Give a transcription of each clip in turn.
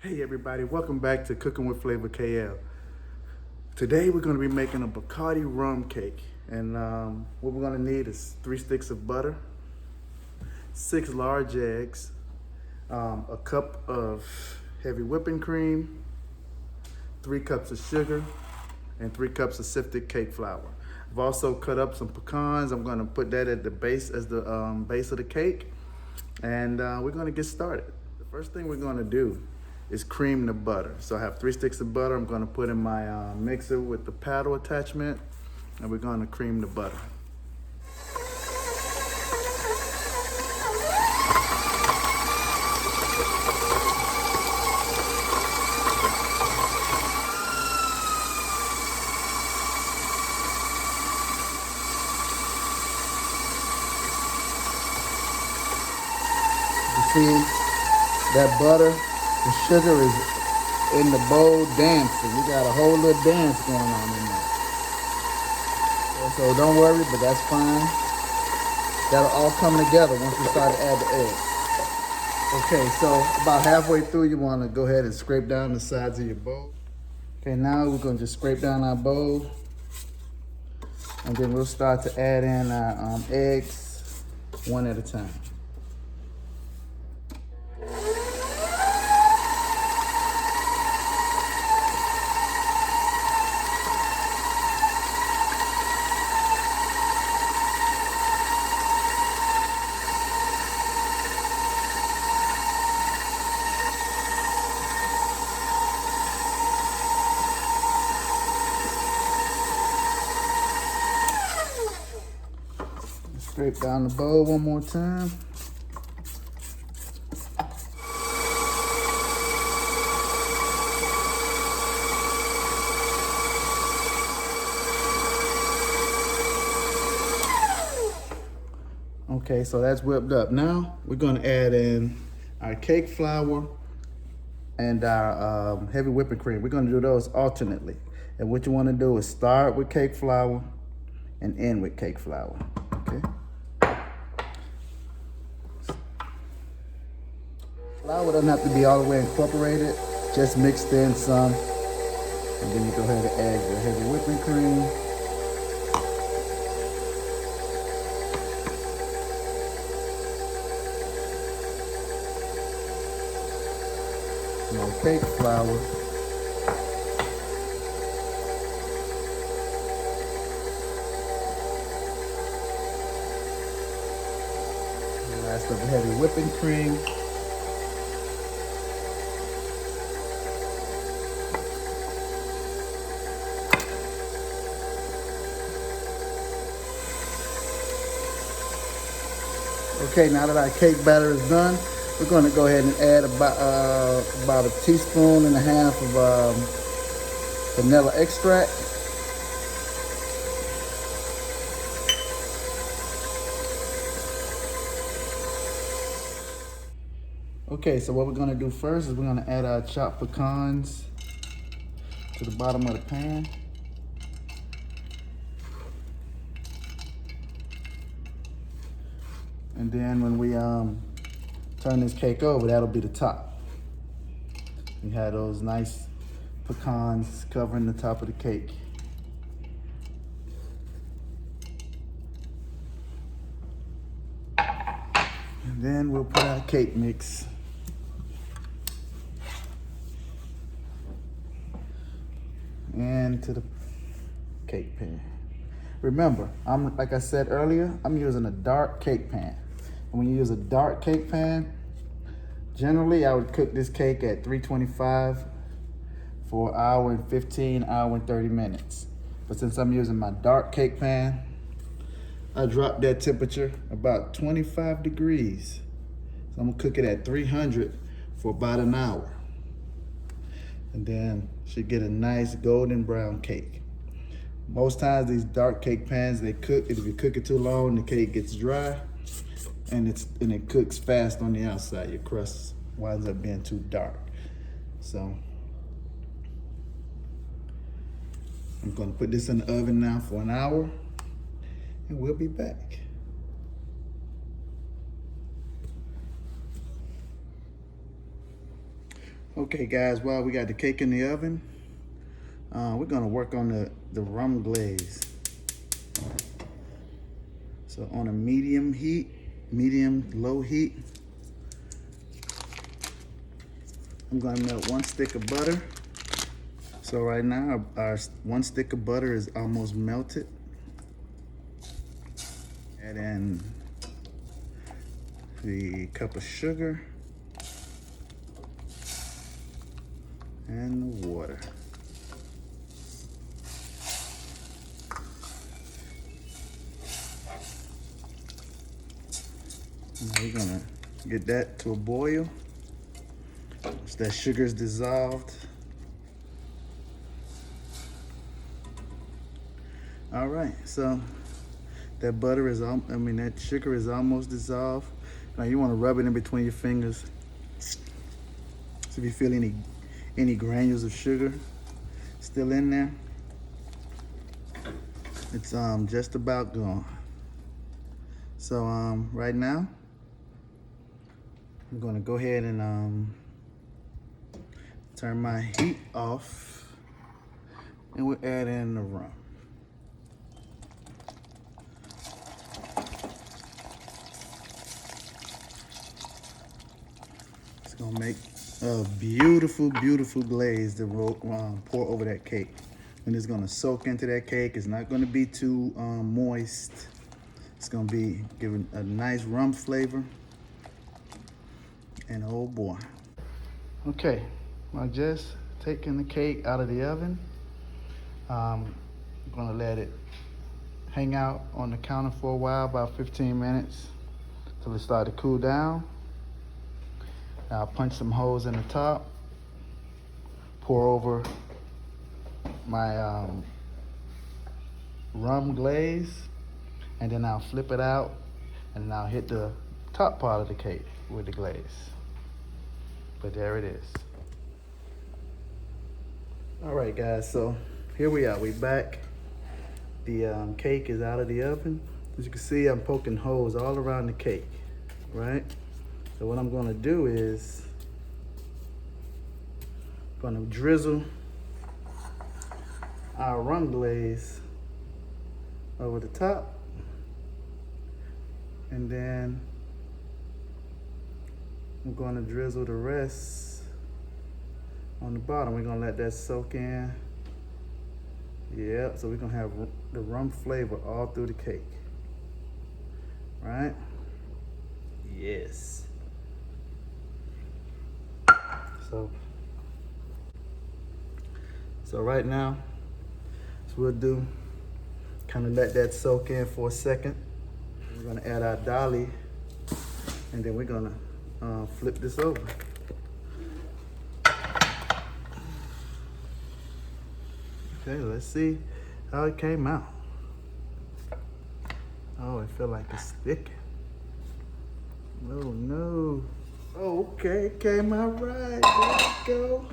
Hey everybody, welcome back to Cooking with Flavor KL. Today we're going to be making a Bacardi Rum Cake. And what we're going to need is 3 sticks of butter, 6 large eggs, a cup of heavy whipping cream, 3 cups of sugar, and 3 cups of sifted cake flour. I've also cut up some pecans. I'm going to put that at the base as the base of the cake. And we're going to get started. The first thing we're going to do is cream the butter. So I have 3 sticks of butter I'm going to put in my mixer with the paddle attachment, and we're going to cream the butter. You see that butter? The sugar is in the bowl dancing. We got a whole little dance going on in there. So don't worry, but that's fine. That'll all come together once we start to add the eggs. Okay, so about halfway through, you want to go ahead and scrape down the sides of your bowl. Okay, now we're going to just scrape down our bowl. And then we'll start to add in our eggs one at a time. Scrape down the bowl one more time. Okay, so that's whipped up. Now we're going to add in our cake flour and our heavy whipping cream. We're going to do those alternately. And what you want to do is start with cake flour and end with cake flour. Okay. Flour doesn't have to be all the way incorporated, just mixed in some. And then you go ahead and add your heavy whipping cream. More cake flour. The last of the heavy whipping cream. Okay, now that our cake batter is done, we're going to go ahead and add about a teaspoon and a half of vanilla extract. Okay, so what we're going to do first is we're going to add our chopped pecans to the bottom of the pan. And then when we turn this cake over, that'll be the top. We have those nice pecans covering the top of the cake. And then we'll put our cake mix into the cake pan. Remember, like I said earlier, I'm using a dark cake pan. And when you use a dark cake pan, generally I would cook this cake at 325 for an hour and 15, hour and 30 minutes. But since I'm using my dark cake pan, I dropped that temperature about 25 degrees. So I'm gonna cook it at 300 for about an hour. And then should get a nice golden brown cake. Most times these dark cake pans, they cook, if you cook it too long, the cake gets dry and it cooks fast on the outside. Your crust winds up being too dark. So I'm gonna put this in the oven now for an hour and we'll be back. Okay guys, while we got the cake in the oven, we're gonna work on the rum glaze. So on a medium low heat, I'm gonna melt 1 stick of butter. So right now, our 1 stick of butter is almost melted. Add in the cup of sugar and the water. Now we're gonna get that to a boil. Once that sugar is dissolved. All right, so that butter is, that sugar is almost dissolved. Now you wanna rub it in between your fingers. So if you feel any granules of sugar still in there, it's just about gone. So right now, I'm gonna go ahead and turn my heat off, and we'll add in the rum. It's gonna make a beautiful, beautiful glaze to pour over that cake. And it's gonna soak into that cake. It's not gonna be too moist. It's gonna be giving a nice rum flavor. And oh boy. Okay, I just taking the cake out of the oven. I'm gonna let it hang out on the counter for a while, about 15 minutes, till it start to cool down. Now I'll punch some holes in the top, pour over my rum glaze, and then I'll flip it out, and then I'll hit the top part of the cake with the glaze. But there it is. All right guys, so here we are, we back. The cake is out of the oven. As you can see, I'm poking holes all around the cake, right? So what I'm gonna do is, I'm gonna drizzle our rum glaze over the top, and then I'm gonna drizzle the rest on the bottom. We're gonna let that soak in. Yep, so we're gonna have the rum flavor all through the cake, right? Yes. So right now, what we'll do, kind of let that soak in for a second. We're gonna add our dolly, and then we're gonna flip this over. Okay, let's see how it came out. Oh, it feel like it's sticking. Oh no. Oh, okay, it came out right. There we go.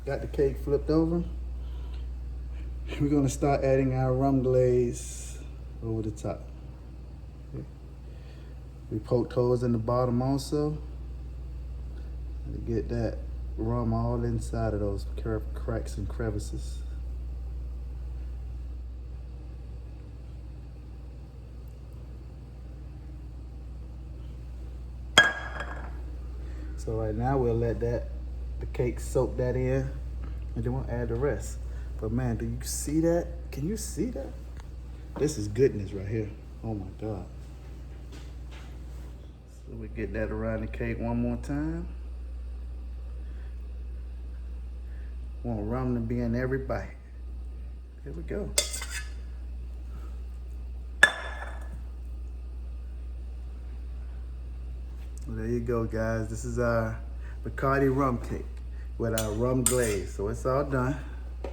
Got the cake flipped over. We're gonna start adding our rum glaze over the top. Okay. We poked holes in the bottom also to get that rum all inside of those cracks and crevices. So right now we'll let the cake soak that in, and then we'll add the rest. But man, do you see that? Can you see that? This is goodness right here. Oh my God. So we get that around the cake one more time. Want rum to be in every bite. Here we go. Well, there you go, guys. This is our Bacardi Rum Cake with our rum glaze. So it's all done. You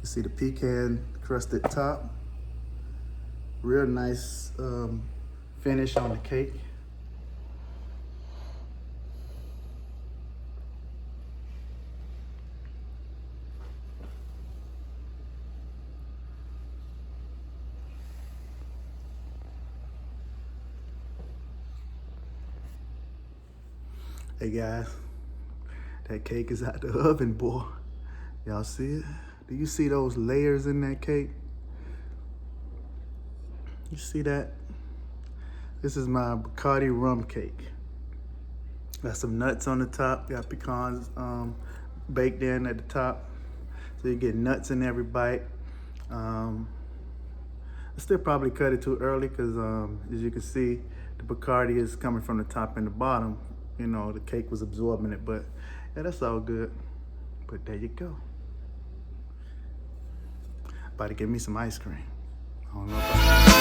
see the pecan crusted top. Real nice finish on the cake. Hey guys, that cake is out the oven, boy. Y'all see it? Do you see those layers in that cake? You see that? This is my Bacardi Rum Cake. Got some nuts on the top, got pecans baked in at the top. So you get nuts in every bite. I still probably cut it too early because as you can see, the Bacardi is coming from the top and the bottom. You know, the cake was absorbing it, but yeah, that's all good. But there you go. About to give me some ice cream. I don't know if